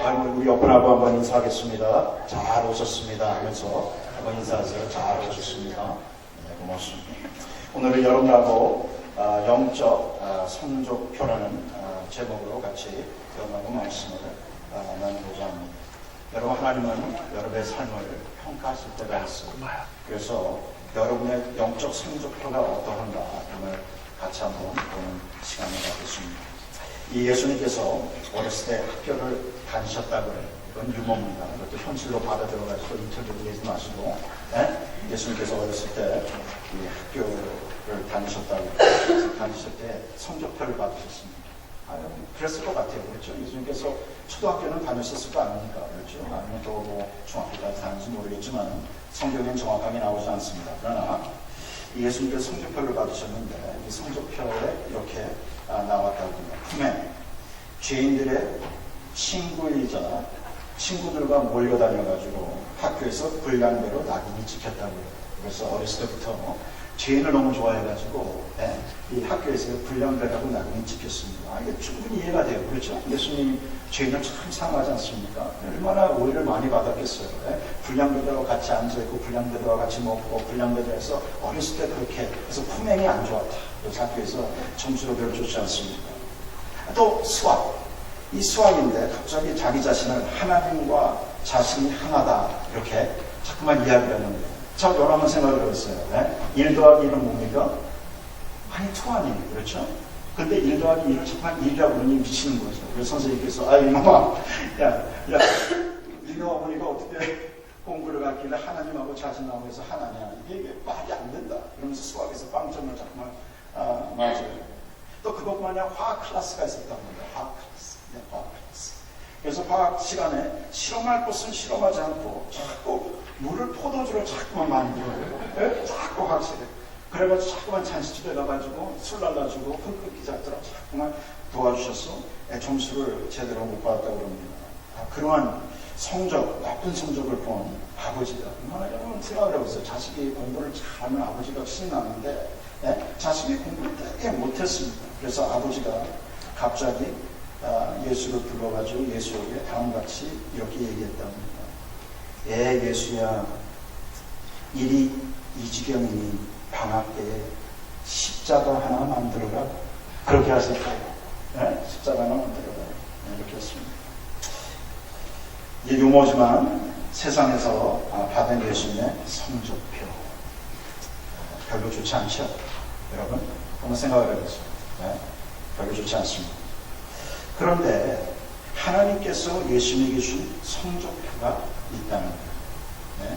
우리 어머니하고 한번 인사하겠습니다. 잘 오셨습니다 하면서 한번 인사하세요. 잘 오셨습니다. 네, 고맙습니다. 오늘은 여러분하고 영적 성적표라는 제목으로 같이 영하고 말씀을 나누고자 합니다. 여러분, 하나님은 여러분의 삶을 평가하실 때가 있습니다. 그래서 여러분의 영적 성적표가 어떠한가 오늘 같이 한번 보는 시간을 갖겠습니다. 이 예수님께서 어렸을 때 학교를 다니셨다고 해요. 이건 유머입니다. 이것도 현실로 받아들여가지고 인터뷰를 마시고, 예수님께서 어렸을 때 이 학교를 다니셨다고 해요. 다니실 때 성적표를 받으셨습니다. 그랬을 것 같아요. 그렇죠? 예수님께서 초등학교는 다녔을 거 아닙니까? 그렇죠? 아니면 또 뭐 중학교까지 다녔는지 모르겠지만 성경에는 정확하게 나오지 않습니다. 그러나 예수님께서 성적표를 받으셨는데 이 성적표에 이렇게 나왔다고 합니다. 품에 죄인들의 친구이자 친구들과 몰려다녀가지고 학교에서 불량배로 낙인이 찍혔다고 해요. 그래서 어렸을 때부터 죄인을 너무 좋아해가지고 이 학교에서 불량배라고 낙인이 찍혔습니다. 이게 충분히 이해가 돼요. 그렇죠? 예수님 죄인을 참 사랑하지 않습니까? 얼마나 오해를 많이 받았겠어요. 불량배들하고 같이 앉아있고 불량배들과 같이 먹고 불량배들에서 어렸을 때 그렇게 해서 품행이 안 좋았다. 그래서 학교에서 점수도 별로 좋지 않습니다. 또 수학. 이 수학인데 갑자기 자기 자신을 하나님과 자신이 하나다 이렇게 자꾸만 이야기하는 거예요. 저 여러 번 생각을 해봤어요. 1 더하기 1은 뭡니까? 아니 2 아니에요. 그렇죠? 근데 1 더하기 1을 자꾸만 1이라고 그러니 미치는 거죠. 그래서 선생님께서 이놈아 야 니네 어머니가 어떻게 공부를 갔길래 하나님하고 자신하고 해서 하나냐. 이게 말이 안 된다. 그러면서 수학에서 빵점을 자꾸만 맞아요. 또 그것만 아니라 화학 클래스가 있었단 말이에요. 화학 클래스. 화학 클래스. 그래서 화학 시간에 실험할 것은 실험하지 않고 자꾸 물을 포도주로 자꾸만 만들어요. 자꾸 확실해. 그래가지고 자꾸만 잔치집에 가가지고 술 날라주고 흙 기자들아 자꾸만 도와주셔서 점수를 제대로 못 받았다고 그럽니다. 그러한 성적, 나쁜 성적을 본 아버지가 얼마나 여러분 생각을 해보세요. 자식이 공부를 잘하면 아버지가 신이 나는데 자식이 공부를 되게 못했습니다. 그래서 아버지가 갑자기 예수를 불러가지고 예수에게 다음같이 이렇게 얘기했답니다. 예수야, 일이 이 지경이니 방학 때에 십자가 하나 만들어라. 그렇게 하실까요? 십자가 하나 만들어라. 이렇게 했습니다. 이 유머지만 세상에서 받은 예수님의 성적표 별로 좋지 않죠? 여러분 한번 생각을 해보세요. 별로 좋지 않습니다. 그런데 하나님께서 예수님에게 준 성적표가 있다는 거예요.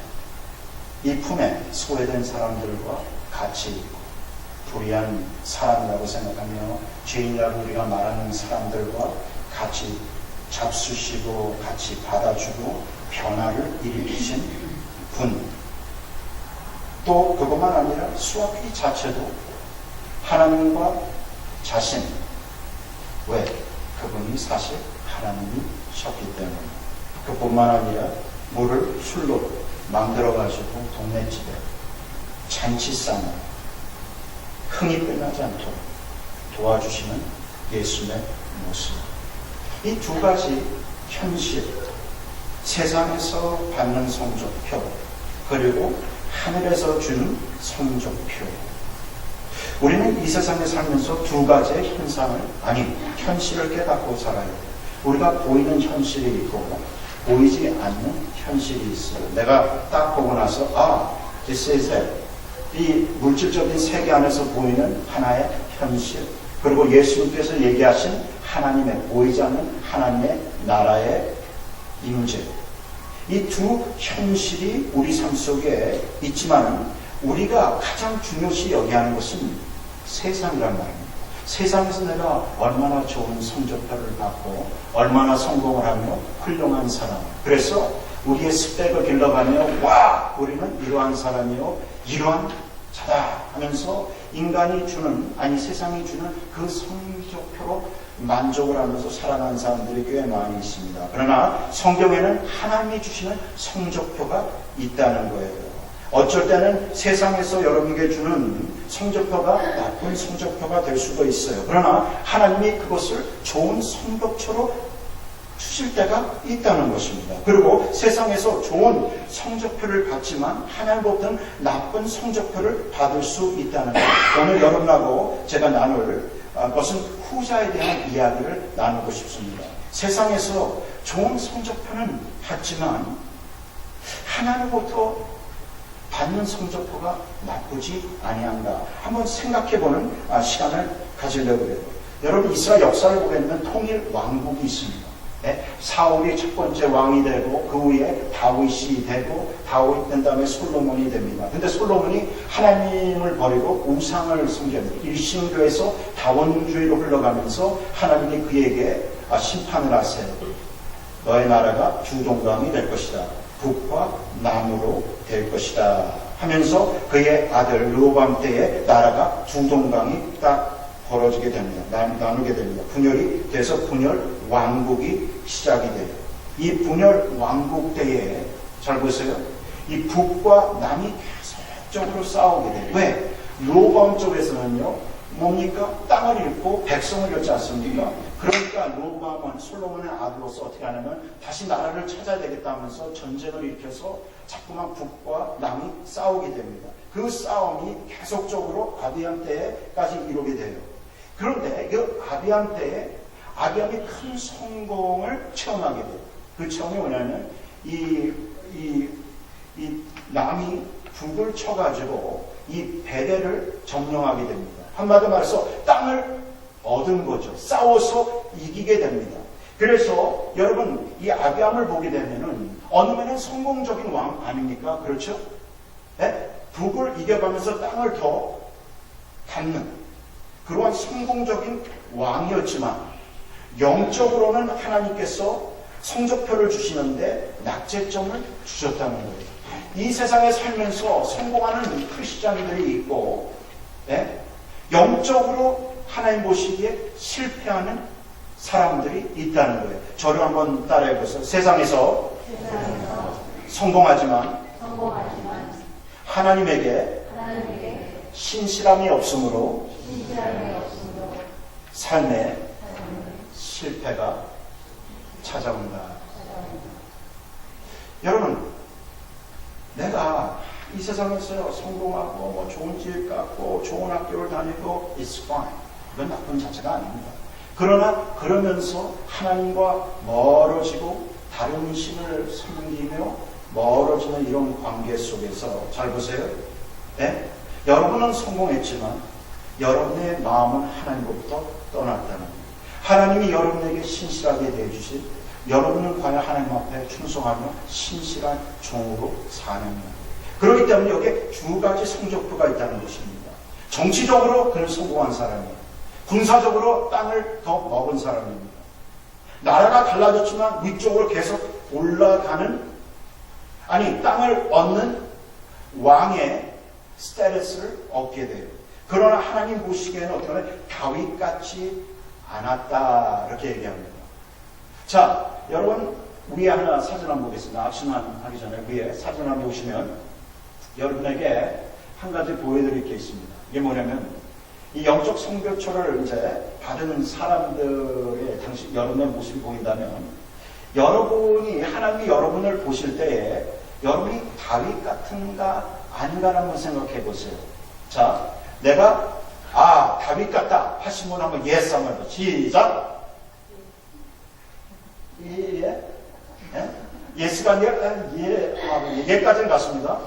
이 품에 소외된 사람들과 같이 있고 불의한 사람이라고 생각하며 죄인이라고 우리가 말하는 사람들과 같이 잡수시고 같이 받아주고 변화를 일으키신 분. 또 그것만 아니라 수학이 자체도 하나님과 자신. 왜? 그분이 사실 하나님이셨기 때문에. 그뿐만 아니라 물을 술로 만들어가지고 동네 집에 잔치상을 흥이 끝나지 않도록 도와주시는 예수님의 모습. 이 두 가지 현실, 세상에서 받는 성적표, 그리고 하늘에서 주는 성적표. 우리는 이 세상에 살면서 두 가지의 현실을 깨닫고 살아야 돼요. 우리가 보이는 현실이 있고 보이지 않는 현실이 있어요. 내가 딱 보고 나서 this is it. 이 물질적인 세계 안에서 보이는 하나의 현실, 그리고 예수님께서 얘기하신 하나님의 보이지 않는 하나님의 나라의 임재. 이 두 현실이 우리 삶 속에 있지만 우리가 가장 중요시 여겨야 하는 것은 세상이란 말입니다. 세상에서 내가 얼마나 좋은 성적표를 받고 얼마나 성공을 하며 훌륭한 사람. 그래서 우리의 스펙을 길러가며 와! 우리는 이러한 사람이요 이러한 자다 하면서 인간이 주는 세상이 주는 그 성적표로 만족을 하면서 살아가는 사람들이 꽤 많이 있습니다. 그러나 성경에는 하나님이 주시는 성적표가 있다는 거예요. 어쩔 때는 세상에서 여러분에게 주는 성적표가 나쁜 성적표가 될 수도 있어요. 그러나 하나님이 그것을 좋은 성적표로 주실 때가 있다는 것입니다. 그리고 세상에서 좋은 성적표를 받지만 하나님으로부터는 나쁜 성적표를 받을 수 있다는 것. 오늘 여러분하고 제가 나눌 것은 후자에 대한 이야기를 나누고 싶습니다. 세상에서 좋은 성적표는 받지만 하나님으로부터 받는 성적표가 나쁘지 아니한가 한번 생각해보는 시간을 가지려고 해요. 여러분 이스라엘 역사를 보게 되면 통일 왕국이 있습니다. 네? 사울이 첫 번째 왕이 되고 그 후에 다윗이 되고 다윗 된 다음에 솔로몬이 됩니다. 근데 솔로몬이 하나님을 버리고 우상을 섬깁니다. 일신교에서 다원주의로 흘러가면서 하나님이 그에게 심판을 하세요. 너의 나라가 두 동강이 될 것이다. 북과 남으로 될 것이다 하면서 그의 아들 르호보암 때에 나라가 두 동강이 딱 벌어지게 됩니다. 나누게 됩니다. 분열이 돼서 분열 왕국이 시작이 돼요. 이 분열 왕국 때에 잘 보세요. 이 북과 남이 계속적으로 싸우게 돼요. 왜? 르호보암 쪽에서는요. 뭡니까? 땅을 잃고 백성을 잃지 않습니까? 그러니까 르호보암은 솔로몬의 아들로서 어떻게 하냐면 다시 나라를 찾아야 되겠다 하면서 전쟁을 일으켜서 자꾸만 북과 남이 싸우게 됩니다. 그 싸움이 계속적으로 아비암 때까지 이루게 돼요. 그런데 그 아비암 때에 아비암이 큰 성공을 체험하게 돼요. 그 체험이 뭐냐면 이 남이 북을 쳐가지고 이 베델을 점령하게 됩니다. 한마디로 말해서 땅을 얻은 거죠. 싸워서 이기게 됩니다. 그래서 여러분 이 아비암을 보게 되면은 어느 면은 성공적인 왕 아닙니까? 그렇죠? 네? 북을 이겨가면서 땅을 더 갖는 그러한 성공적인 왕이었지만 영적으로는 하나님께서 성적표를 주시는데 낙제점을 주셨다는 거예요. 이 세상에 살면서 성공하는 크리스찬들이 있고 네? 영적으로 하나님 보시기에 실패하는 사람들이 있다는 거예요. 저를 한번 따라해 보세요. 세상에서 성공하지만 하나님에게 신실함이 없으므로 삶에 실패가 찾아온다. 여러분, 내가 이 세상에서 성공하고 뭐 좋은 집 갖고 좋은 학교를 다니고 it's fine. 이건 나쁜 자체가 아닙니다. 그러나 그러면서 하나님과 멀어지고 다른 신을 섬기며 멀어지는 이런 관계 속에서 잘 보세요. 네? 여러분은 성공했지만 여러분의 마음은 하나님으로부터 떠났다는 거예요. 하나님이 여러분에게 신실하게 대해주신 여러분은 과연 하나님 앞에 충성하며 신실한 종으로 사는 거예요. 그렇기 때문에 여기에 두 가지 성적표가 있다는 것입니다. 정치적으로 그는 성공한 사람이에요. 군사적으로 땅을 더 먹은 사람입니다. 나라가 달라졌지만 위쪽으로 계속 올라가는 땅을 얻는 왕의 스테이터스를 얻게 돼요. 그러나 하나님 보시기에는 어떻게 보면 다윗 같지 않았다 이렇게 얘기합니다. 자, 여러분 위에 하나 사진 한번 보겠습니다. 악수만 하기 전에 위에 사진 한번 보시면 여러분에게 한 가지 보여드릴 게 있습니다. 이게 뭐냐면 이 영적 성교초를 이제 받은 사람들의 당시 여러분의 모습이 보인다면 여러분이 하나님이 여러분을 보실 때에 여러분이 다윗 같은가 아닌가 한번 생각해 보세요. 자, 내가 다윗 같다 하신 분 한번 예스 한번 해봐. 시작. 예스가 아니라 예까지는 갔습니다.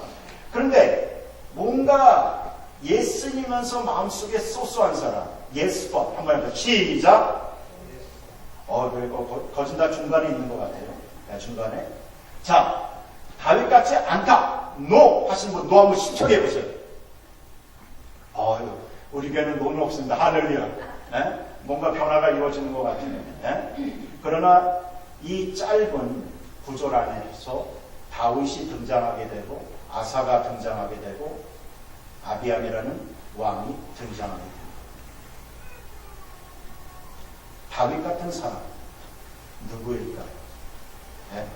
그런데 뭔가 예스이면서 마음속에 소소한 사람 예스법 한번 해봐. 시작. 그래 거진 다 중간에 있는 것 같아요. 네, 중간에. 자, 다윗 같지 않다. 노 하신 분 노 한번 신청해 보세요. 우리 교회는 노는 없습니다. 할렐루야. 네? 뭔가 변화가 이루어지는 것 같아요. 네? 그러나 이 짧은 구절 안에서 다윗이 등장하게 되고 아사가 등장하게 되고 아비암이라는 왕이 등장하게 됩니다. 다윗 같은 사람 누구일까요? 네?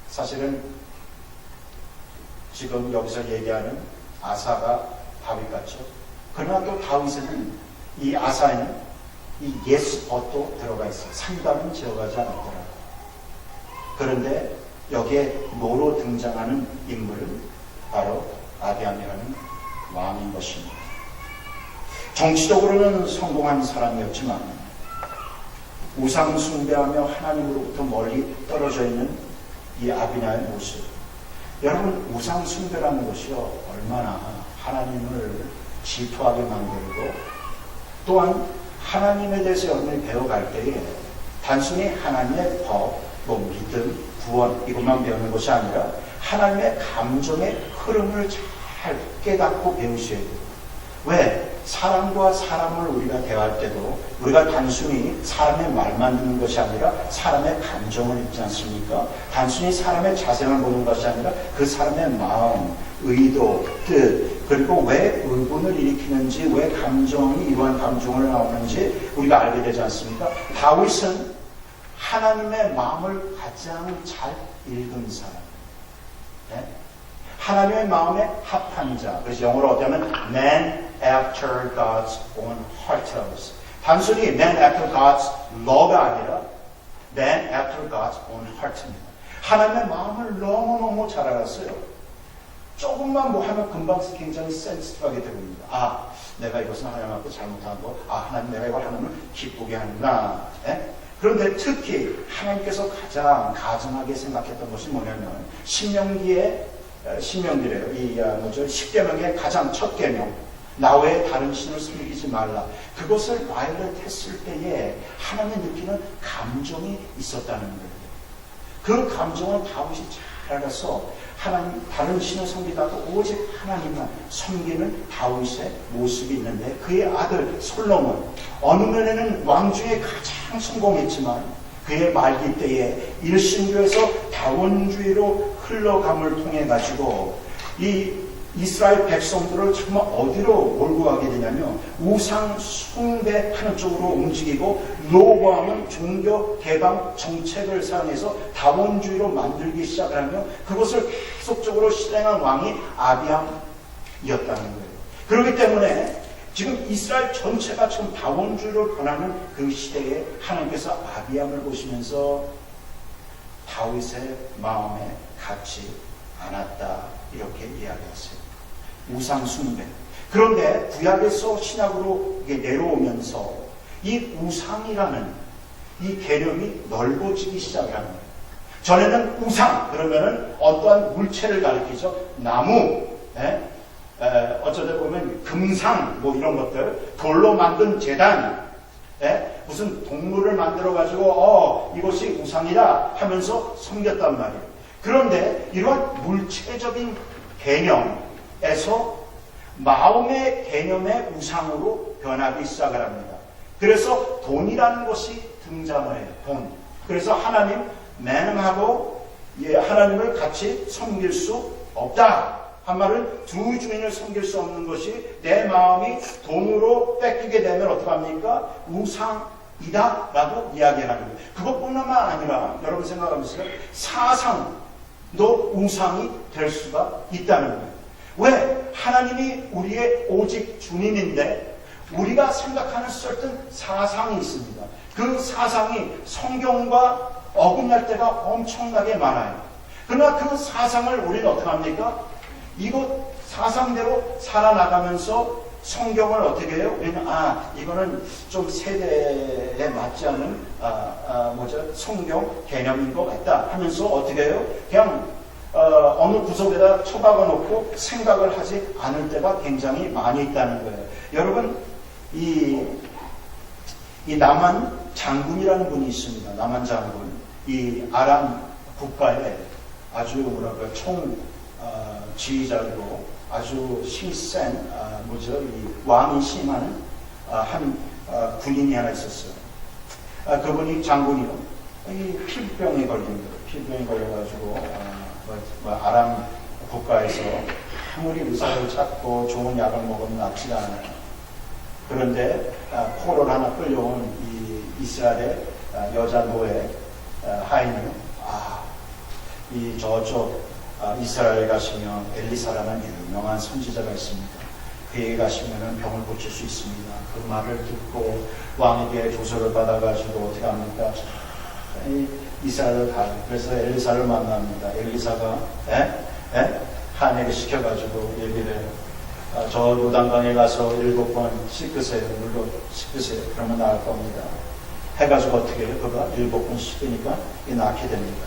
사실은 지금 여기서 얘기하는 아사가 다윗 같죠. 그러나 또 다윗에는 이 아사에는 이 예스벗도 들어가 있어요. 상담은 지어가지 않았더라. 그런데 여기에 노로 등장하는 인물은 바로 아비암이라는 왕인 것입니다. 정치적으로는 성공한 사람이었지만 우상 숭배하며 하나님으로부터 멀리 떨어져 있는 이 아비나의 모습. 여러분, 우상 숭배라는 것이요, 얼마나 하나님을 질투하게 만들고, 또한 하나님에 대해서 여러분이 배워갈 때에 단순히 하나님의 법, 믿음, 구원 이것만 배우는 것이 아니라 하나님의 감정의 흐름을 잘 깨닫고 배우셔야 돼요. 왜? 사람과 사람을 우리가 대할 때도 우리가 단순히 사람의 말만 듣는 것이 아니라 사람의 감정을 읽지 않습니까? 단순히 사람의 자세만 보는 것이 아니라 그 사람의 마음, 의도, 뜻, 그리고 왜 의분을 일으키는지, 왜 감정이 이러한 감정을 나오는지 우리가 알게 되지 않습니까? 다윗은 하나님의 마음을 가장 잘 읽은 사람. 네? 하나님의 마음에 합한 자. 그래서 영어로 어떻게 하면 man after God's own heart. 단순히 man after God's law가 아니라 man after God's own heart입니다. 하나님의 마음을 너무너무 잘 알았어요. 조금만 뭐 하면 금방 굉장히 센스티브하게 됩니다. 아, 내가 이것은 하나님하고 잘못한 거. 아, 하나님 내가 이걸 하나님을 기쁘게 하는구나. 네? 그런데 특히 하나님께서 가장 가증하게 생각했던 것이 뭐냐면 신명기래요. 십계명의 가장 첫 계명, 나 외에 다른 신을 섬기지 말라. 그것을 바이올렛 했을 때에 하나님이 느끼는 감정이 있었다는 거예요. 그 감정을 다윗이 잘 알아서 하나님 다른 신을 섬기다가 오직 하나님만 섬기는 다윗의 모습이 있는데, 그의 아들 솔로몬, 어느 면에는 왕 중에 가장 성공했지만 그의 말기 때에 일신교에서 다원주의로 흘러감을 통해 가지고 이 이스라엘 백성들을 정말 어디로 몰고 가게 되냐면 우상 숭배하는 쪽으로 움직이고, 로보암은 종교 개방 정책을 사용해서 다원주의로 만들기 시작하며 그것을 계속적으로 실행한 왕이 아비암이었다는 거예요. 그렇기 때문에 지금 이스라엘 전체가 지금 다원주의로 변하는 그 시대에 하나님께서 아비암을 보시면서 다윗의 마음에 같지 않았다, 이렇게 이야기했어요. 우상 숭배. 그런데 구약에서 신약으로 내려오면서 이 우상이라는 이 개념이 넓어지기 시작하는 거예요. 전에는 우상 그러면은 어떠한 물체를 가리키죠. 나무, 어쩌다 보면 금상, 뭐 이런 것들, 돌로 만든 제단, 무슨 동물을 만들어 가지고 이것이 우상이다 하면서 섬겼단 말이에요. 그런데 이런 물체적인 개념에서 마음의 개념의 우상으로 변하기 시작을 합니다. 그래서 돈이라는 것이 등장을 해요. 돈. 그래서 하나님, 매너하고 하나님을 같이 섬길 수 없다 한 말은, 두 주인을 섬길 수 없는 것이 내 마음이 돈으로 뺏기게 되면 어떡합니까? 우상이다 라고 이야기하는 거예요. 그것뿐만 아니라 여러분 생각하면서 사상도 우상이 될 수가 있다는 거예요. 왜? 하나님이 우리의 오직 주님인데 우리가 생각하는 certain 사상이 있습니다. 그 사상이 성경과 어긋날 때가 엄청나게 많아요. 그러나 그 사상을 우리는 어떻게 합니까? 이것 사상대로 살아나가면서 성경을 어떻게 해요? 왜냐면 이거는 좀 세대에 맞지 않은 성경 개념인 것 같다 하면서 어떻게 해요? 그냥 어느 구석에다 처박아 놓고 생각을 하지 않을 때가 굉장히 많이 있다는 거예요. 여러분, 이 나만 장군이라는 분이 있습니다. 나만 장군. 이 아람 국가에 아주 지휘자로 아주 힘센 이 왕이 심한 한 군인이 하나 있었어요. 그분이 장군이요. 이 피부병에 걸린 거예요. 피부병에 걸려가지고 아람 국가에서 아무리 의사를 찾고 좋은 약을 먹으면 낫지가 않아요. 그런데 포로를 하나 끌려온 이 이스라엘의 여자 노예 하인은 이 저쪽 이스라엘 가시면 엘리사라는 유명한 선지자가 있습니다. 그에게 가시면 병을 고칠 수 있습니다. 그 말을 듣고 왕에게 조서를 받아가지고 어떻게 합니까? 이스라엘을 가요. 그래서 엘리사를 만납니다. 엘리사가 한에게 시켜가지고 얘기를 해요. 저 요단강에 가서 7번 씻으세요. 물로 씻으세요. 그러면 나을 겁니다. 해가지고 어떻게 해요? 그가 7번 씻으니까 낫게 됩니다.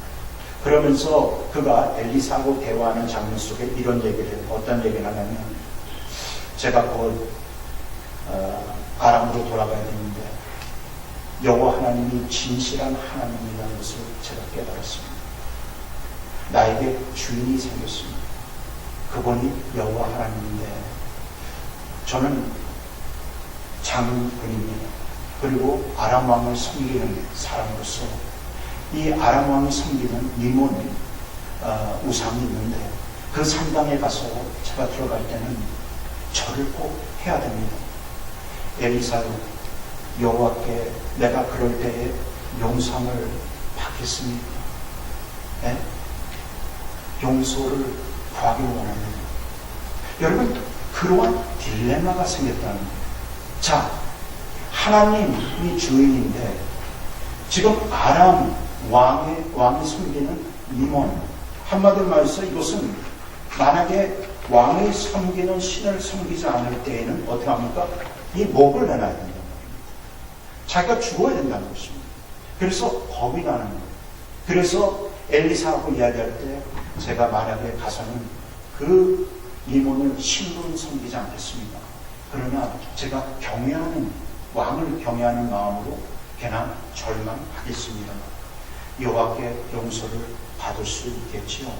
그러면서 그가 엘리사하고 대화하는 장면 속에 이런 얘기를 해요. 어떤 얘기를 하냐면, 제가 곧 아람으로 돌아가야 되는데 여호와 하나님이 진실한 하나님이라는 것을 제가 깨달았습니다. 나에게 주인이 생겼습니다. 그분이 여호와 하나님인데 저는 장군입니다. 그리고 아람 왕을 섬기는 사람으로서 이 아람 왕이 섬기는 리몬 우상이 있는데 그 산당에 가서 제가 들어갈 때는 절을 꼭 해야 됩니다. 엘리사요, 여호와께 내가 그럴 때에 용상을 받겠습니까? 네? 용서를 구하기 원합니다. 여러분, 그러한 딜레마가 생겼다는 거예요. 자, 하나님이 주인인데 지금 아람 왕이 섬기는 리몬, 한마디로 말해서 이것은 만약에 왕이 섬기는 신을 섬기지 않을 때에는 어떻게 합니까? 이 목을 내놔야 된다는 겁니다. 자기가 죽어야 된다는 것입니다. 그래서 겁이 나는 거예요. 그래서 엘리사하고 이야기할 때 제가 만약에 가서는 그 리몬을 신으로 섬기지 않겠습니다. 그러나 제가 왕을 경외하는 마음으로 그냥 절망하겠습니다. 여호와께 용서를 받을 수 있겠지요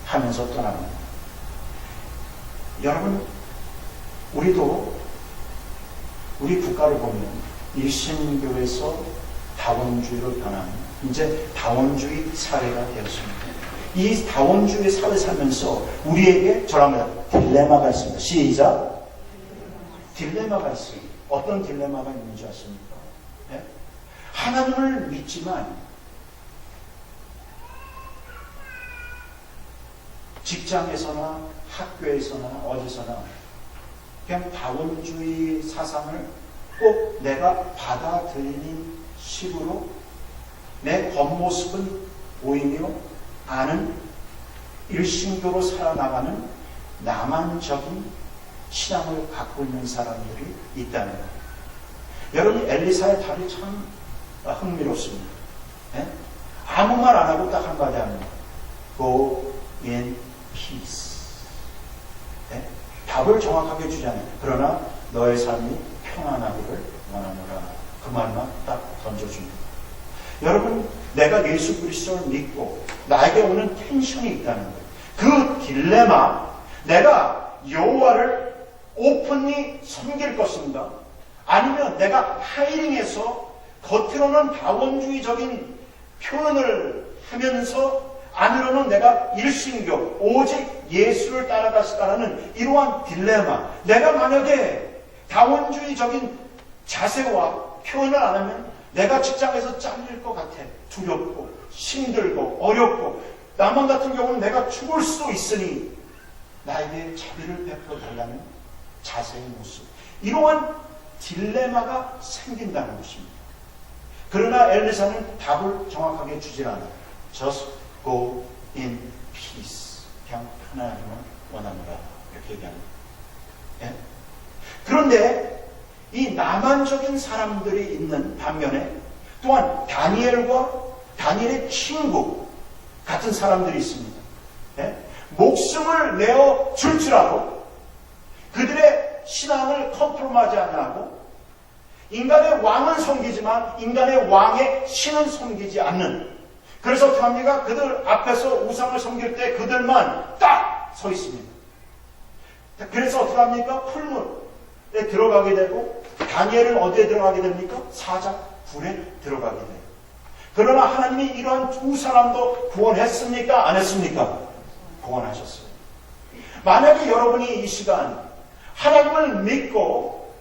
하면서 떠납니다. 여러분, 우리도 우리 국가를 보면 일신교에서 다원주의로 변하는 이제 다원주의 사회가 되었습니다. 이 다원주의 사회 살면서 우리에게 저랍니다. 딜레마가 있습니다. 시작. 딜레마가 있습니다. 어떤 딜레마가 있는지 아십니까? 네? 하나님을 믿지만 직장에서나 학교에서나 어디서나 그냥 다원주의 사상을 꼭 내가 받아들이는 식으로 내 겉모습은 보이며 아는 일신교로 살아나가는 나만적인 신앙을 갖고 있는 사람들이 있다는 거예요. 여러분, 엘리사의 답이 참 흥미롭습니다. 네? 아무 말 안 하고 딱 한마디 합니다. Go in peace. 네? 답을 정확하게 주지 않아요. 그러나 너의 삶이 평안하기를 원하노라. 그 말만 딱 던져줍니다. 여러분, 내가 예수 그리스도를 믿고 나에게 오는 텐션이 있다는 거예요. 그 딜레마, 내가 여호와를 오픈히 섬길 것인가? 아니면 내가 하이링해서 겉으로는 다원주의적인 표현을 하면서 안으로는 내가 일신교, 오직 예수를 따라가시다라는 이러한 딜레마. 내가 만약에 다원주의적인 자세와 표현을 안 하면 내가 직장에서 잘릴 것 같아. 두렵고 힘들고 어렵고 나만 같은 경우는 내가 죽을 수도 있으니 나에게 자비를 베풀어 달라는 자세의 모습. 이러한 딜레마가 생긴다는 것입니다. 그러나 엘리사는 답을 정확하게 주질 않아요. Just go in peace. 그냥 편안하기만 원하노라. 이렇게 얘기합니다. 예? 그런데 이 나만적인 사람들이 있는 반면에 또한 다니엘의 친구 같은 사람들이 있습니다. 예? 목숨을 내어 줄지라도 그들의 신앙을 컨트롤하지 않고 인간의 왕은 섬기지만 인간의 왕의 신은 섬기지 않는, 그래서 어떻게 합니까? 그들 앞에서 우상을 섬길 때 그들만 딱 서 있습니다. 그래서 어떻게 합니까? 풀물에 들어가게 되고 다니엘은 어디에 들어가게 됩니까? 사자 불에 들어가게 돼요. 그러나 하나님이 이러한 두 사람도 구원했습니까? 안 했습니까? 구원하셨어요. 만약에 여러분이 이 시간 하나님을 믿고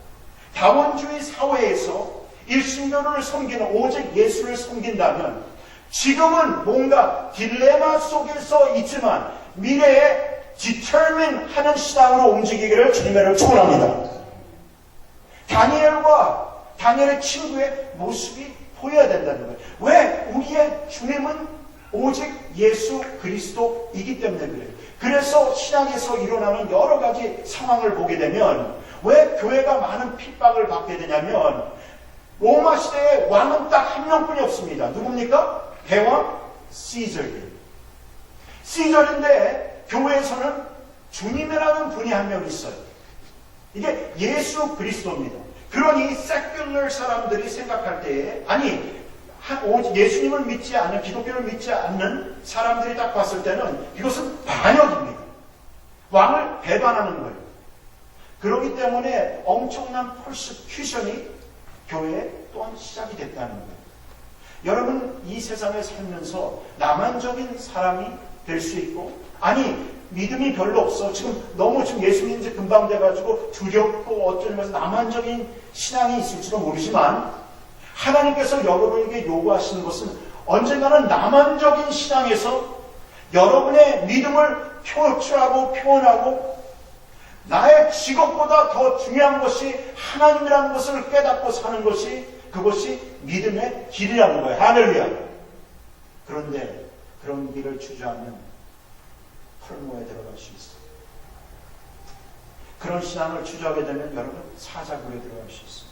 다원주의 사회에서 일신교를 섬기는 오직 예수를 섬긴다면 지금은 뭔가 딜레마 속에서 있지만 미래에 determine 하는 신앙으로 움직이기를 주님의 축원합니다. 다니엘의 친구의 모습이 보여야 된다는 거예요. 왜? 우리의 주님은 오직 예수 그리스도이기 때문에 그래요. 그래서 신앙에서 일어나는 여러 가지 상황을 보게 되면 왜 교회가 많은 핍박을 받게 되냐면 로마 시대에 왕은 딱 한 명뿐이 없습니다. 누굽니까? 대왕 시저예요. 시저인데 교회에서는 주님이라는 분이 한 명 있어요. 이게 예수 그리스도입니다. 그러니 세큘러 사람들이 생각할 때에 예수님을 믿지 않는 기독교를 믿지 않는 사람들이 딱 봤을 때는 이것은 반역입니다. 왕을 배반하는 거예요. 그렇기 때문에 엄청난 퍼시큐션이 교회에 또한 시작이 됐다는 거예요. 여러분 이 세상에 살면서 나만적인 사람이 될 수 있고 믿음이 별로 없어. 너무 예수 믿은 지 금방 돼가지고 두렵고 어쩌면서 나만적인 신앙이 있을지도 모르지만 하나님께서 여러분에게 요구하시는 것은 언젠가는 나만적인 신앙에서 여러분의 믿음을 표출하고 표현하고 나의 직업보다 더 중요한 것이 하나님이라는 것을 깨닫고 사는 그것이 믿음의 길이라는 거예요. 할렐루야. 그런데 그런 길을 주저하면 털모에 들어갈 수 있어요. 그런 신앙을 주저하게 되면 여러분 사자굴에 들어갈 수 있어요.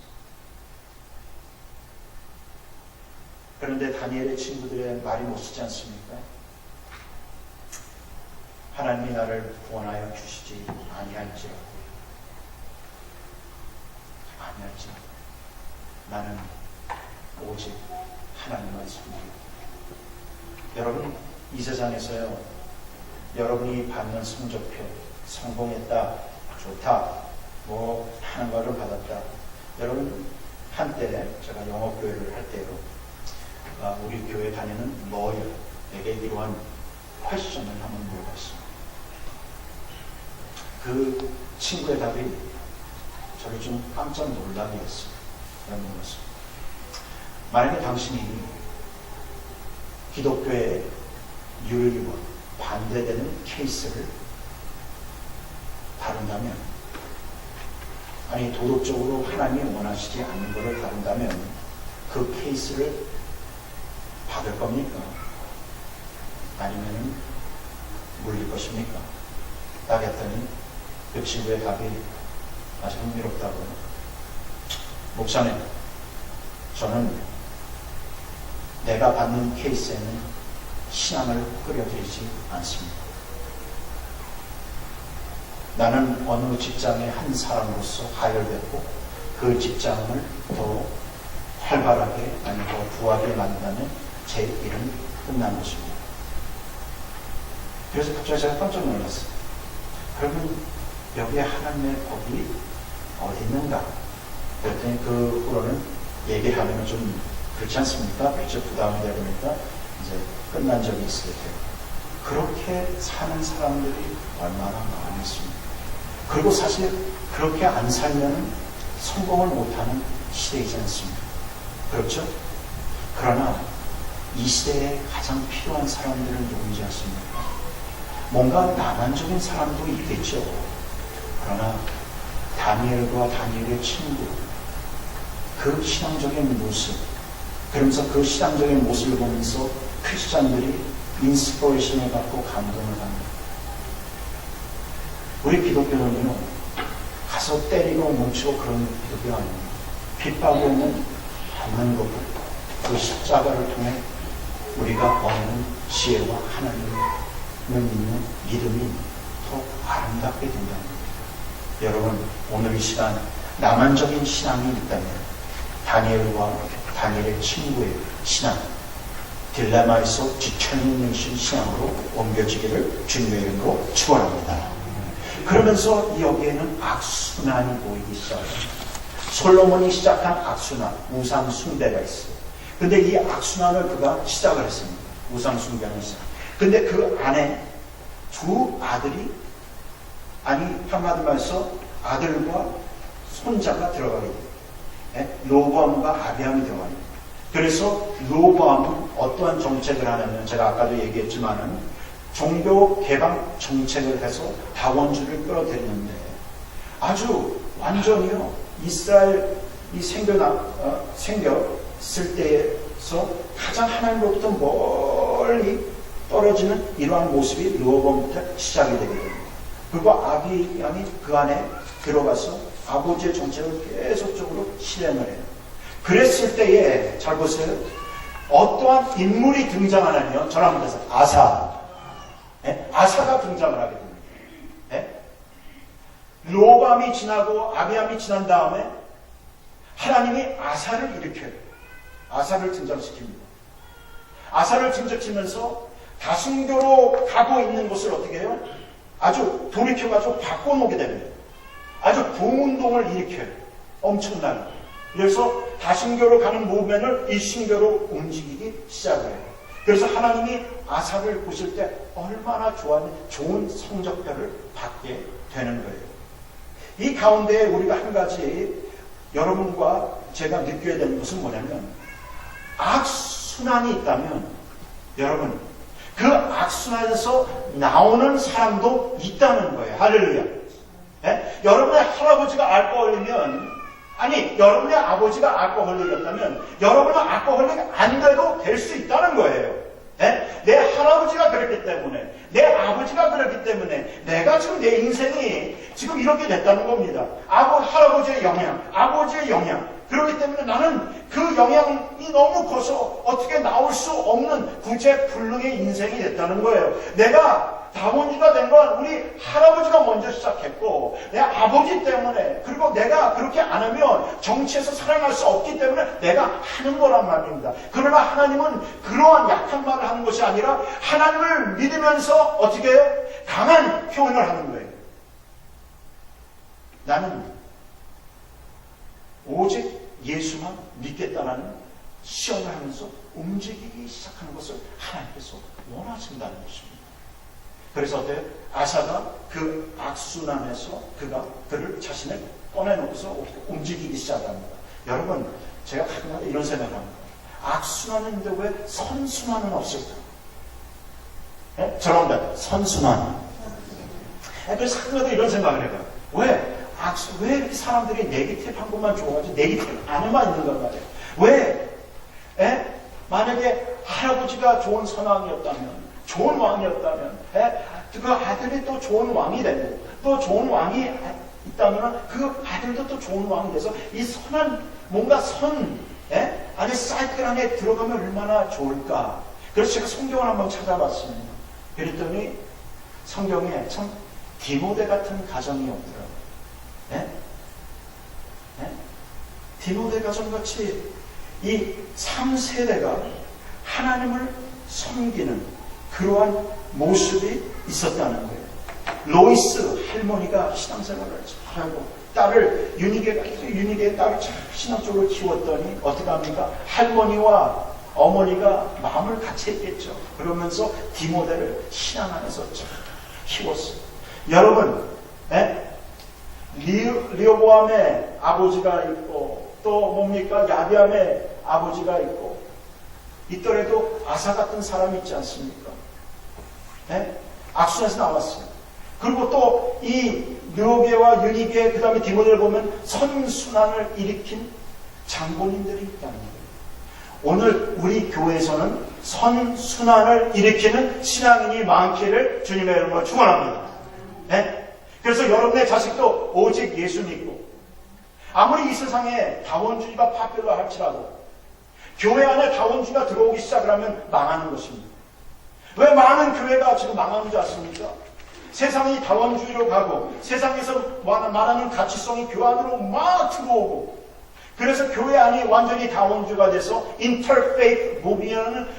그런데 다니엘의 친구들의 말이 못쓰지 않습니까? 하나님이 나를 구원하여 주시지 아니할지라도 나는 오직 하나님만 섬기고. 여러분 이 세상에서요 여러분이 받는 성적표 성공했다 좋다 하는 것을 받았다. 여러분 한때 제가 영어교회를 할 때요 우리 교회 다니는 러여에게 이러한 퀘스천을 한번 물어봤습니다. 그 친구의 답이 저를 좀 깜짝 놀라게 했어요. 물었습니다. 만약에 당신이 기독교의 윤리와 반대되는 케이스를 다룬다면 도덕적으로 하나님이 원하시지 않는 것을 다룬다면 그 케이스를 받을 겁니까? 아니면 물릴 것입니까? 딱 했더니 그 친구의 답이 아주 흥미롭다고. 목사님, 저는 내가 받는 케이스에는 신앙을 끓여드리지 않습니다. 나는 어느 직장의 한 사람으로서 하열됐고 그 직장을 더 활발하게 더 부하게 만든다면 제 일은 끝난 것입니다. 그래서 갑자기 제가 깜짝 놀랐어요. 그러면 여기에 하나님의 법이 어디 있는가? 그랬더니 그 후로는 얘기를 하면 좀 그렇지 않습니까? 그렇죠? 부담이 되니까 이제 끝난 적이 있을 때 그렇게 사는 사람들이 얼마나 많이 있습니까? 그리고 사실 그렇게 안 살면 성공을 못하는 시대이지 않습니까? 그렇죠? 그러나 이 시대에 가장 필요한 사람들은 누군지 아십니까? 뭔가 나만적인 사람도 있겠죠. 그러나 다니엘과 다니엘의 친구 그 신앙적인 모습 그러면서 그 신앙적인 모습을 보면서 크리스찬들이 인스피레이션을 받고 감동을 받는 우리 기독교는요 가서 때리고 뭉치고 그런 기독교가 아닙니다. 핍박을 받는 거고 그 십자가를 통해 우리가 얻는 지혜와 하나님을 믿는 믿음이 더 아름답게 된다는 거예요. 여러분 오늘 이 시간 나만적인 신앙이 있다면 다니엘과 다니엘의 친구의 신앙 딜레마에서 지쳐있는 신앙으로 옮겨지기를 주님의 이름으로 축원합니다. 그러면서 여기에는 악순환이 보이기 시작해요. 솔로몬이 시작한 악순환, 우상 숭배가 있어요. 근데 이 악순환을 그가 시작을 했습니다. 우상 숭배는 시작. 근데 그 안에 두 아들이 한마디로 말해서 아들과 손자가 들어가게 돼요. 로보암과 아비암이 들어가게 돼요. 그래서 로보암은 어떠한 정책을 하냐면 제가 아까도 얘기했지만은 종교 개방 정책을 해서 다원주를 끌어들이는데 아주 완전히요 이스라엘이 생겼을 때에서 가장 하나님으로부터 멀리 떨어지는 이러한 모습이 르호보암부터 시작이 되게 됩니다. 그리고 아비양이 그 안에 들어가서 아버지의 정책을 계속적으로 실행을 해요. 그랬을 때에 잘 보세요. 어떠한 인물이 등장하냐면 전합니다. 아사. 네? 아사가 등장을 하게 됩니다. 네? 르호보암이 지나고 아비암이 지난 다음에 하나님이 아사를 일으켜요. 아사를 등장시킵니다. 아사를 등장시키면서 다순교로 가고 있는 곳을 어떻게 해요? 아주 돌이켜가지고 바꿔놓게 됩니다. 아주 부운동을 일으켜요. 엄청나게. 그래서 다신교로 가는 무브먼을 일신교로 움직이기 시작을 해요. 그래서 하나님이 아사를 보실 때 얼마나 좋은 성적표를 받게 되는 거예요. 이 가운데 우리가 한 가지 여러분과 제가 느껴야 되는 것은 뭐냐면 악순환이 있다면 여러분 그 악순환에서 나오는 사람도 있다는 거예요. 할렐루야. 네? 여러분의 할아버지가 알코올이면 아니 여러분의 아버지가 알코올릭이었다면 여러분은 알코올릭이 안 돼도 될 수 있다는 거예요. 네? 내 할아버지가 그랬기 때문에 내 아버지가 그랬기 때문에 내가 지금 내 인생이 지금 이렇게 됐다는 겁니다. 할아버지의 영향, 아버지의 영향. 그렇기 때문에 나는 그 영향이 너무 커서 어떻게 나올 수 없는 구제불능의 인생이 됐다는 거예요. 내가 다원주가 된 건 우리 할아버지가 먼저 시작했고 내 아버지 때문에 그리고 내가 그렇게 안 하면 정치에서 살아날 수 없기 때문에 내가 하는 거란 말입니다. 그러나 하나님은 그러한 약한 말을 하는 것이 아니라 하나님을 믿으면서 어떻게 해요? 강한 표현을 하는 거예요. 나는 오직 예수만 믿겠다라는 시험을 하면서 움직이기 시작하는 것을 하나님께서 원하신다는 것입니다. 그래서 어때요? 아사가 그 악순환에서 그를 자신을 꺼내놓고서 움직이기 시작합니다. 여러분, 제가 가끔가다 이런 생각을 합니다. 악순환인데 왜 선순환은 없을까? 네? 저런다. 선순환. 그래서 가끔가다 이런 생각을 해봐요. 왜 이렇게 사람들이 네거티브 한 것만 좋아하지 네거티브 안에만 있는 건 말이에요. 왜? 만약에 할아버지가 좋은 선왕이었다면 좋은 왕이었다면 그 아들이 또 좋은 왕이 되고 또 좋은 왕이 있다면 그 아들도 또 좋은 왕이 돼서 이 선한 뭔가 안에 사이클 안에 들어가면 얼마나 좋을까. 그래서 제가 성경을 한번 찾아봤습니다. 그랬더니 성경에 참 디모데 같은 가정이 없더라고요. 디모데 가정같이 이 3세대가 하나님을 섬기는 그러한 모습이 있었다는 거예요. 로이스 할머니가 신앙생활을 잘하고 딸을 유니게의 딸을 잘 신앙적으로 키웠더니 어떻게 합니까? 할머니와 어머니가 마음을 같이 했겠죠. 그러면서 디모데를 신앙 안에서 잘 키웠어요. 여러분, 르호보암의 아버지가 있고 또 뭡니까? 야비암의 아버지가 있고 있더라도 아사 같은 사람이 있지 않습니까? 악순에서 나왔어요. 그리고 또 이 르호게와 유니게 그 다음에 디모데를 보면 선순환을 일으킨 장본인들이 있다는 거예요. 오늘 우리 교회에서는 선순환을 일으키는 신앙인이 많기를 주님의 이름으로 축원합니다. 그래서 여러분의 자식도 오직 예수 믿고 아무리 이 세상에 다원주의가 파편화 할지라도 교회 안에 다원주의가 들어오기 시작을 하면 망하는 것입니다. 왜 많은 교회가 지금 망하는 줄 아십니까? 세상이 다원주의로 가고 세상에서 말하는 가치성이 교회 안으로 막 들어오고 그래서 교회 안이 완전히 다원주의가 돼서 인터페이트 무브먼트라는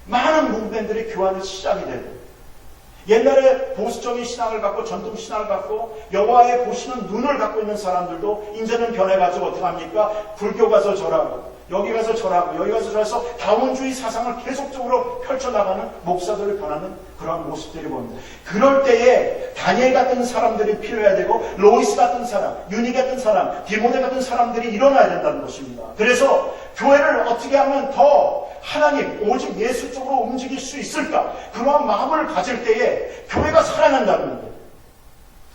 많은 무브먼트들이 교회 안에서 시작이 되고 옛날에 보수적인 신앙을 갖고 전통 신앙을 갖고 여호와의 보시는 눈을 갖고 있는 사람들도 이제는 변해가지고 어떻게 합니까? 불교 가서 절하고 여기 가서 절하고 여기 가서 절해서 다원주의 사상을 계속적으로 펼쳐나가는 목사들을 변하는 그런 모습들이 보입니다. 그럴 때에 다니엘 같은 사람들이 필요해야 되고 로이스 같은 사람, 유니 같은 사람, 디모데 같은 사람들이 일어나야 된다는 것입니다. 그래서 교회를 어떻게 하면 더 하나님, 오직 예수 쪽으로 움직일 수 있을까? 그러한 마음을 가질 때에 교회가 살아난다는 거예요.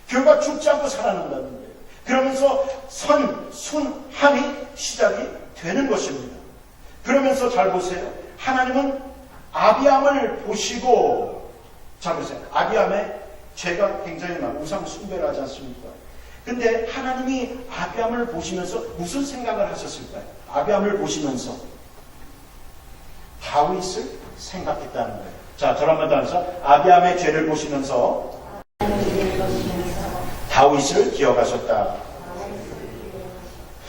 교회가 죽지 않고 살아난다는 거예요. 그러면서 순함이 시작이 되는 것입니다. 그러면서 잘 보세요. 하나님은 아비암을 보시고, 잘 보세요. 아비암의 죄가 굉장히 많아. 우상 숭배를 하지 않습니까? 근데 하나님이 아비암을 보시면서 무슨 생각을 하셨을까요? 아비암을 보시면서 다윗을 생각했다는 거예요. 자, 저를 한번 더 하면서 아비암의 죄를 보시면서 다윗을 기억하셨다.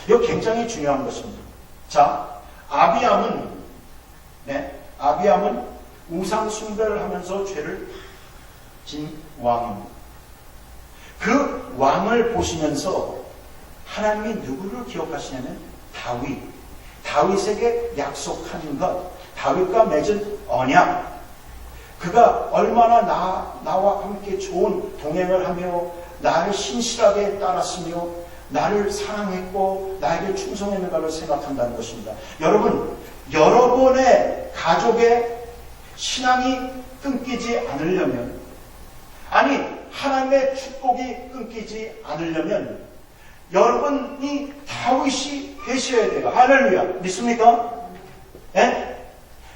이거 굉장히 중요한 것입니다. 자, 아비암은 우상 숭배를 하면서 죄를 진 왕입니다. 그 왕을 보시면서 하나님이 누구를 기억하시냐면 다윗에게 약속한 것, 다윗과 맺은 언약, 그가 얼마나 나와 함께 좋은 동행을 하며 나를 신실하게 따랐으며 나를 사랑했고 나에게 충성했는가를 생각한다는 것입니다. 여러분의 가족의 신앙이 끊기지 않으려면, 하나님의 축복이 끊기지 않으려면 여러분이 다윗이 되셔야 돼요. 할렐루야. 믿습니까? 예?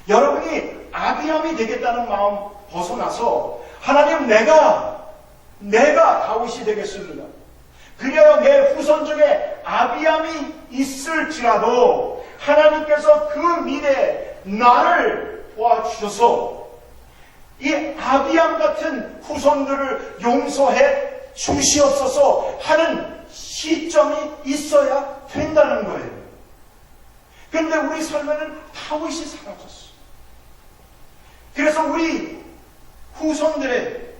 여러분이 아비암이 되겠다는 마음 벗어나서 하나님, 내가 다윗이 되겠습니다. 그래야 내 후손 중에 아비암이 있을지라도 하나님께서 그 미래에 나를 도와주셔서 이 아비암 같은 후손들을 용서해 주시옵소서 하는 시점이 있어야 된다는 거예요. 그런데 우리 삶에는 다윗이 사라졌어요. 그래서 우리 후손들에게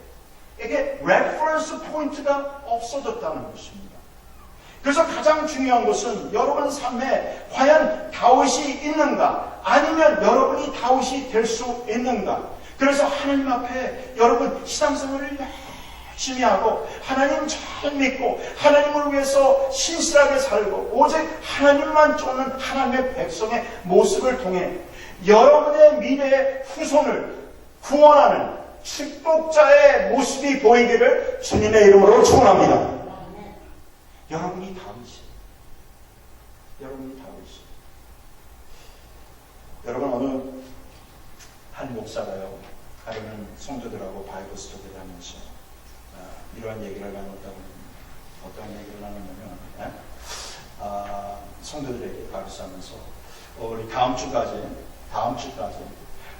레퍼런스 포인트가 없어졌다는 것입니다. 그래서 가장 중요한 것은 여러분 삶에 과연 다윗이 있는가, 아니면 여러분이 다윗이 될 수 있는가. 그래서 하나님 앞에 여러분 신앙생활을 열심히 하고 하나님 잘 믿고 하나님을 위해서 신실하게 살고 오직 하나님만 쫓는 하나님의 백성의 모습을 통해 여러분의 미래의 후손을 구원하는 축복자의 모습이 보이기를 주님의 이름으로 축원합니다. 여러분이 다윗이에요. 여러분, 어느 한 목사가요, 다른 성도들하고 바이블 스터디를 하면서 이러한 얘기를 나눴다고 합니다. 어떤 얘기를 나눴냐면, 성도들에게 가르치면서 우리 다음 주까지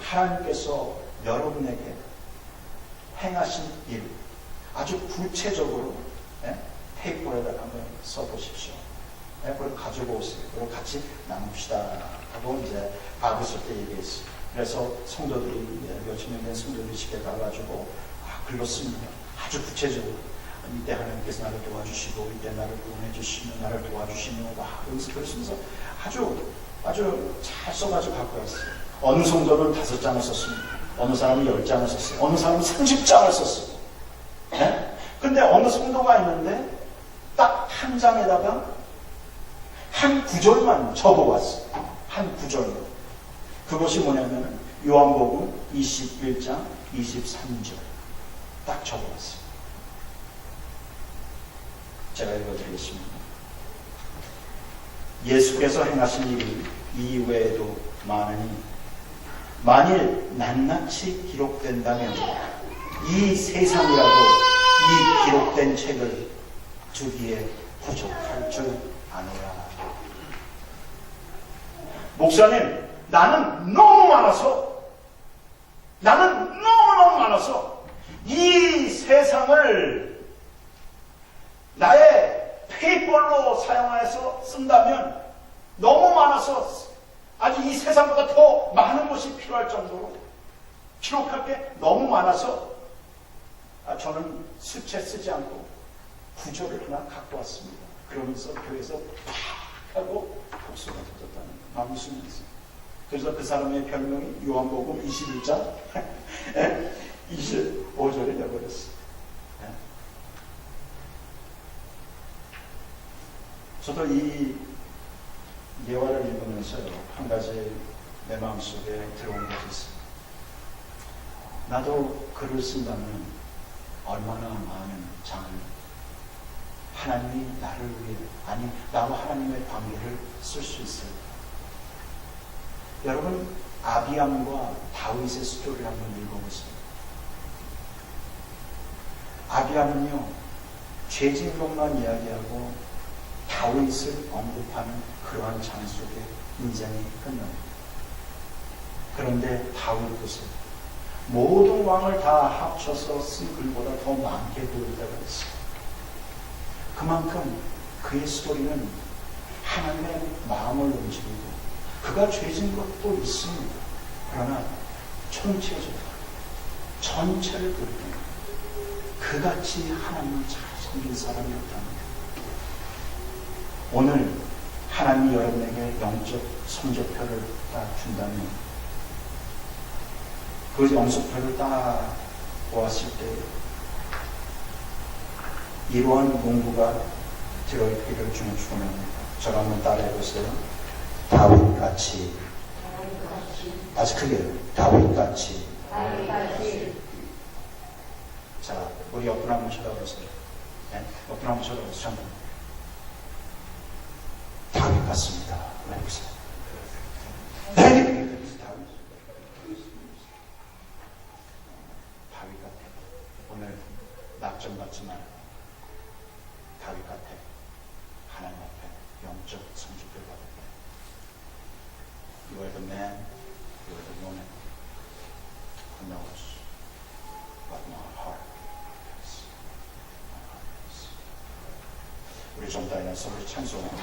하나님께서 여러분에게 행하신 일 아주 구체적으로 테이프에다가 한번 써보십시오. 그걸 가지고 오세요. 그걸 같이 나눕시다 하고 이제 받으실 때 얘기했어요. 그래서 성도들이, 몇십 명 된 성도들이 집에 가가지고 글로 씁니다. 아주 구체적으로. 이때 하나님께서 나를 도와주시고, 이때 나를 구원해 주시며, 나를 도와주시며, 여기서 글을 쓰면서 아주 잘 써가지고 갖고 왔어요. 어느 성도는 5장을 썼습니다. 어느 사람은 10장을 썼어요. 어느 사람은 30장을 썼어요. 근데 어느 성도가 있는데 딱 한 장에다가 한 구절만 적어왔어요. 한 구절로. 그것이 뭐냐면 요한복음 21장 23절 딱 적어왔어요. 제가 읽어드리겠습니다. 예수께서 행하신 일이 이 외에도 많으니 만일 낱낱이 기록된다면 이 세상이라도 이 기록된 책을 주기에 부족할 줄 아노라. 목사님, 나는 너무너무 많아서 이 세상을 나의 페이퍼로 사용해서 쓴다면 너무 많아서 아주 이 세상보다 더 많은 것이 필요할 정도로 기록할 게 너무 많아서 저는 수채 쓰지 않고 구절을 하나 갖고 왔습니다. 그러면서 교회에서 팍 하고 복수가 터졌다는 마음이 숨겼어요. 그래서 그 사람의 별명이 요한복음 21장 25절이 되어버렸어요. 저도 이 예화를 읽으면서 한 가지 내 마음속에 들어온 것이 있습니다. 나도 글을 쓴다면 얼마나 많은 장을 하나님이 나를 위해, 아니 나와 하나님의 관계를 쓸 수 있을까? 여러분, 아비암과 다윗의 스토리를 한번 읽어보세요. 아비암은요, 죄진 것만 이야기하고 다윗을 언급하는 그러한 장 속에 인생이 끝납니다. 그런데 다윗 보세요. 모든 왕을 다 합쳐서 쓴 글보다 더 많게 보일 때가 있어요. 그만큼 그의 스토리는 하나님의 마음을 움직이고, 그가 죄진 것도 있습니다. 그러나 총체적으로 전체를 볼 때 그같이 하나님을 잘 섬긴 사람이 없답니다. 오늘 하나님이 여러분에게 영적 성적표를 딱 준다면, 그 영성표를 딱 보았을 때 이러한 문구가 들어있기를 주는 축원합니다. 저를 한번 따라해보세요. 다윗같이. 다시 크게. 다윗같이. 자, 우리 옆분 한번 쳐다보세요. 네? 옆분 한번 쳐다보세요. 다윗 같습니다. 해보세요. 다윗 같아. 오늘 낙점 받지 말. 다윗 같아. 하나님 앞에 영적 성적을 받을 때. You are the man, you are the woman who knows what my heart is. 우리 좀 더 인해서 우리 찬송하고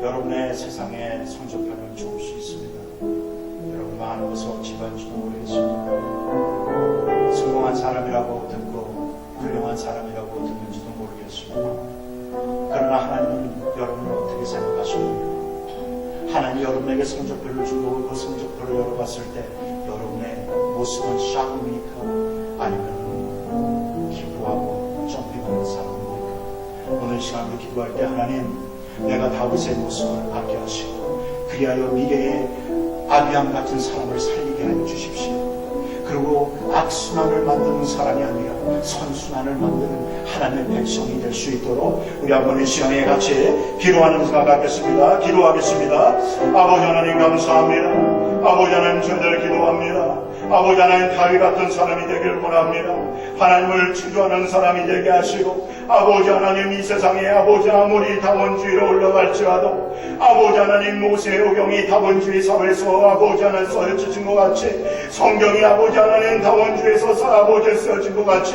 여러분의 세상에 성적표를 주실 수 있습니다. 여러분 많은 곳에 집안주도 오래 했습니다. 성공한 사람이라고 듣고 훌륭한 사람이라고 듣는지도 모르겠습니다. 그러나 하나님은 여러분을 어떻게 생각하십니까? 하나님 여러분에게 성적표를 주고 그 성적표를 열어봤을 때 여러분의 모습은 샤크입니까? 아니면 기뻐하고 점핑하는 사람입니까? 오늘 시간도 기도할 때 하나님, 내가 다윗의 모습을 갖게 하시고 그리하여 미래의 아비암 같은 사람을 살리게 하여 주십시오. 그리고 악순환을 만드는 사람이 아니라 선순환을 만드는 하나님의 백성이 될 수 있도록 우리 한번 이 시간에 같이 기도하는 생각하겠습니다. 기도하겠습니다. 아버지 하나님 감사합니다. 아버지 하나님 저희들 기도합니다. 아버지 하나님 다윗 같은 사람이 되기를 원합니다. 하나님을 추구하는 사람이 되게 하시고 아버지 하나님 이 세상에 아버지 아무리 다원주의로 올라갈지라도 아버지 하나님 모세의 오경이 다원주의 사회에서 아버지 하나님 써여진 것 같이 성경이 아버지 하나님 다원주의에서 아버지 쓰여진 것 같이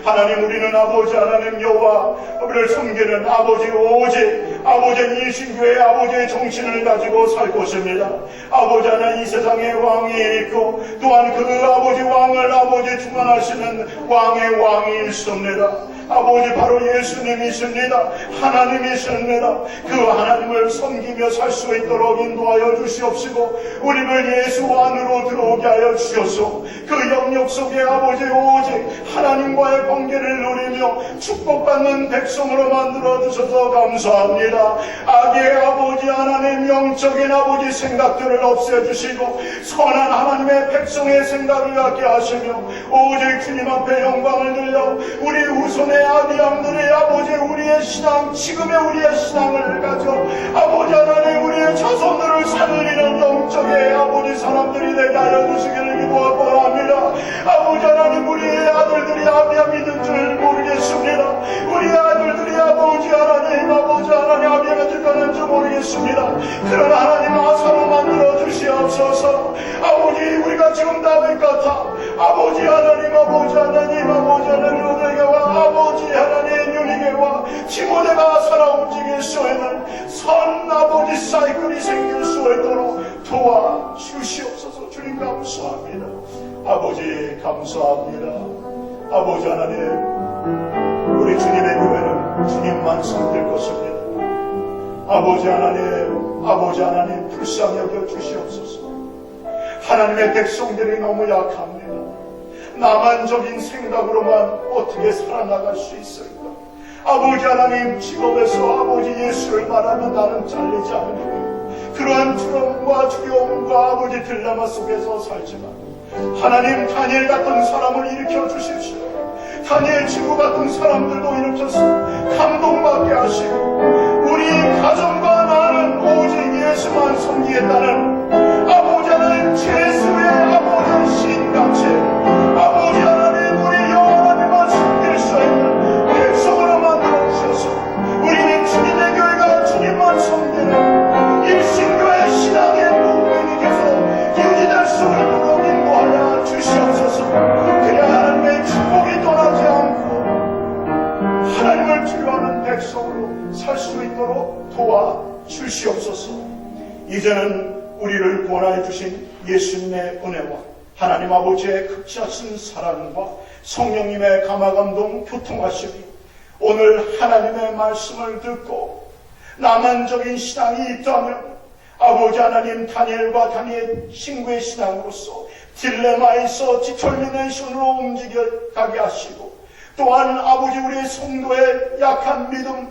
하나님 우리는 아버지 하나님 여호와를 섬기는 아버지 오직 아버지 이 신교의 아버지의 정신을 가지고 살 것입니다. 아버지 하나님 이 세상에 왕이 있고 또한 그 아버지 왕을 아버지 주관하시는 왕의 왕이 있습니다. 아버지 바로 예수님이십니다. 하나님이십니다. 그 하나님을 섬기며 살 수 있도록 인도하여 주시옵시고 우리를 예수 안으로 들어오게 하여 주셔서 그 영역 속에 아버지 오직 하나님과의 관계를 누리며 축복받는 백성으로 만들어 주셔서 감사합니다. 악의 아버지 하나님 영적인 아버지 생각들을 없애주시고 선한 하나님의 백성의 생각을 갖게 하시며 오직 주님 앞에 영광을 들려 우리 후손의 아비양들의 아버지 우리의 신앙 지금의 우리의 신앙을 가져 아버지 하나님 우리의 자손들을 살리는 영적의 아버지 사람들이 되게 하여 주시기를 기도하고 합니다. 아버지 하나님 우리의 아들들이 아비양이든 줄 모르겠습니다. 우리 아들들이 아버지 하나님 아비양이 들어가는지 모르겠습니다. 그러나 하나님 아사로 만들어 주시옵소서. 아버지 우리가 지금 다윗 같아 아버지 하나님 로데게와 아버지 하나님 유니게와 디모데가 살아 움직일 수 있는 선 아버지 사이클이 생길 수 있도록 도와주시옵소서. 주님 감사합니다. 아버지 감사합니다. 아버지 하나님 우리 주님의 교회는 주님만 섬길 것입니다. 아버지 하나님 불쌍히 여겨 주시옵소서. 하나님의 백성들이 너무 약합니다. 나만적인 생각으로만 어떻게 살아나갈 수 있을까? 아버지 하나님 직업에서 아버지 예수를 말하면 나는 잘리지 않으며 그러한 두려움과 아버지 딜레마 속에서 살지만 하나님 다니엘 같은 사람을 일으켜 주십시오. 다니엘 친구 같은 사람들도 일으켜서 감동받게 하시고 우리 가정과 나는 오직 예수만 섬기겠다는 아버지 하나님 제수의 아버지 신같이 아버지 하나님 우리 여호와님만 섬길 수 있는 백성으로 만들어 주셔서 우리는 주님의 교회가 주님만 섬기는 일신교의 신앙의 문명이 계속 유지될 수 있도록 인도하여 주시옵소서. 그래야 하나님의 축복이 떠나지 않고 하나님을 두려워하는 백성으로 살 수 있도록 도와주시옵소서. 이제는 우리를 구원하여 주신 예수님의 은혜와 하나님 아버지의 극치하신 사랑과 성령님의 감화감동 교통하심이 오늘 하나님의 말씀을 듣고 나만적인 신앙이 있다면 아버지 하나님 다니엘과 다니엘 친구의 신앙으로서 딜레마에서 디터미네이션으로 움직여 가게 하시고 또한 아버지 우리의 성도의 약한 믿음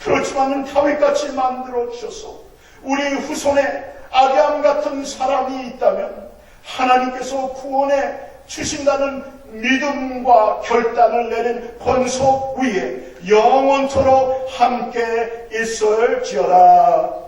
그렇지만은 다윗같이 만들어 주셔서 우리 후손에 아비암 같은 사람이 있다면 하나님께서 구원해 주신다는 믿음과 결단을 내린 권속 위에 영원토록 함께 있을지어다.